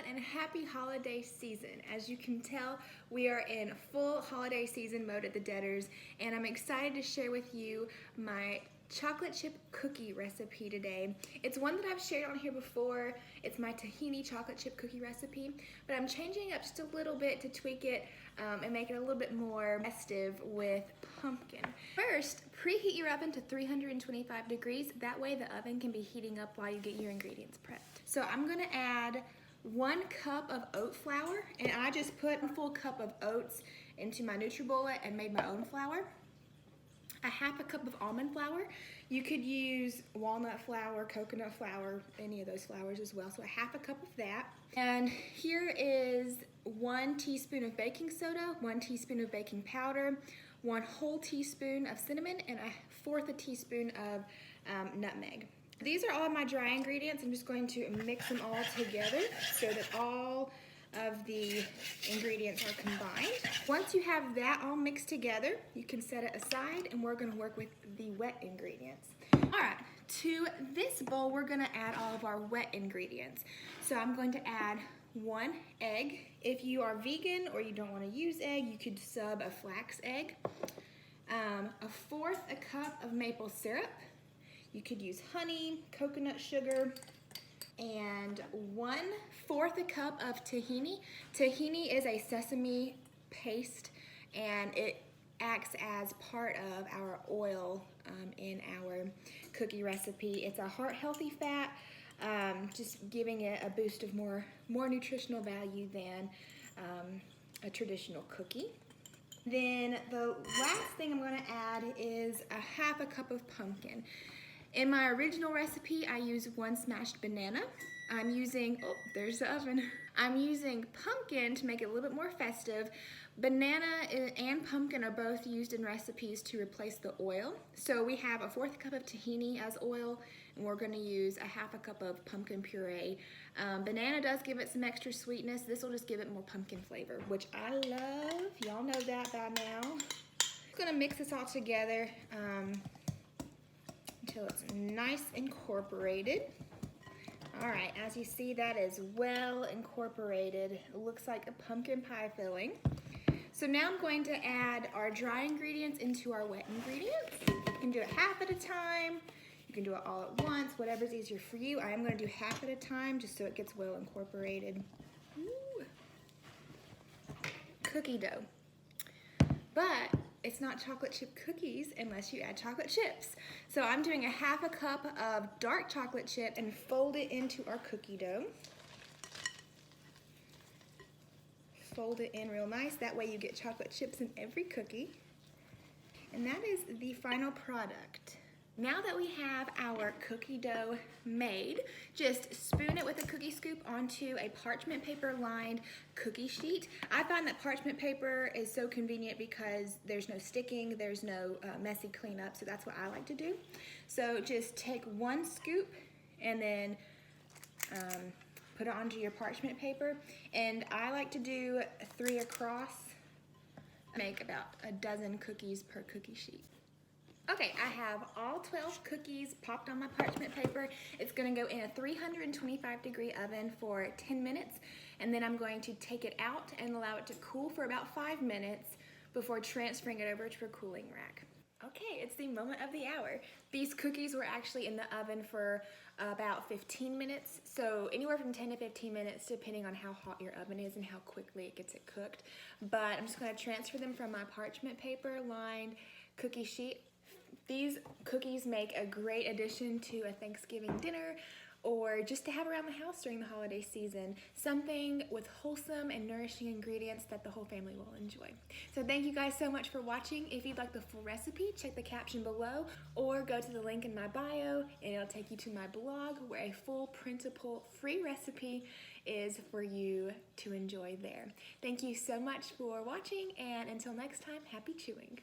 everyone, and happy holiday season. As you can tell, we are in full holiday season mode at the Deaders, and I'm excited to share with you my chocolate chip cookie recipe today. It's one that I've shared on here before. It's my tahini chocolate chip cookie recipe, but I'm changing it up just a little bit to tweak it and make it a little bit more festive with pumpkin. First, preheat your oven to 325 degrees. That way the oven can be heating up while you get your ingredients prepped. So I'm gonna add 1 cup of oat flour, and I just put a full cup of oats into my NutriBullet and made my own flour. A half a cup of almond flour. You could use walnut flour, coconut flour, any of those flours as well. So a half a cup of that. And here is 1 teaspoon of baking soda, 1 teaspoon of baking powder, 1 whole teaspoon of cinnamon, and 1/4 teaspoon of nutmeg. These are all of my dry ingredients. I'm just going to mix them all together so that all of the ingredients are combined. Once you have that all mixed together, you can set it aside, and we're gonna work with the wet ingredients. All right, to this bowl, we're gonna add all of our wet ingredients. So I'm going to add 1 egg. If you are vegan or you don't wanna use egg, you could sub a flax egg. 1/4 cup of maple syrup. You could use honey, coconut sugar, and 1/4 cup of tahini. Tahini is a sesame paste, and it acts as part of our oil in our cookie recipe. It's a heart-healthy fat, just giving it a boost of more nutritional value than a traditional cookie. Then the last thing I'm gonna add is a half a cup of pumpkin. In my original recipe, I use 1 smashed banana. I'm using, oh, there's the oven. I'm using pumpkin to make it a little bit more festive. Banana and pumpkin are both used in recipes to replace the oil. So we have 1/4 cup of tahini as oil, and we're gonna use a half a cup of pumpkin puree. Banana does give it some extra sweetness. This will just give it more pumpkin flavor, which I love. Y'all know that by now. I'm gonna mix this all together until it's nice incorporated. All right, as you see, that is well incorporated. It looks like a pumpkin pie filling. So now I'm going to add our dry ingredients into our wet ingredients. You can do it half at a time. You can do it all at once, whatever's easier for you. I am gonna do half at a time just so it gets well incorporated. Ooh. Cookie dough. But it's not chocolate chip cookies unless you add chocolate chips. So I'm doing a half a cup of dark chocolate chip and fold it into our cookie dough. Fold it in real nice. That way you get chocolate chips in every cookie. And that is the final product. Now that we have our cookie dough made, just spoon it with a cookie scoop onto a parchment paper lined cookie sheet. I find that parchment paper is so convenient because there's no sticking, there's no messy cleanup, so that's what I like to do. So just take 1 scoop and then put it onto your parchment paper. And I like to do 3 across, make about a dozen cookies per cookie sheet. Okay, I have all 12 cookies popped on my parchment paper. It's gonna go in a 325-degree oven for 10 minutes, and then I'm going to take it out and allow it to cool for about 5 minutes before transferring it over to a cooling rack. Okay, it's the moment of the hour. These cookies were actually in the oven for about 15 minutes, so anywhere from 10 to 15 minutes depending on how hot your oven is and how quickly it gets it cooked. But I'm just gonna transfer them from my parchment paper lined cookie sheet. These cookies make a great addition to a Thanksgiving dinner or just to have around the house during the holiday season. Something with wholesome and nourishing ingredients that the whole family will enjoy. So thank you guys so much for watching. If you'd like the full recipe, check the caption below or go to the link in my bio and it'll take you to my blog where a full printable free recipe is for you to enjoy there. Thank you so much for watching, and until next time, happy chewing.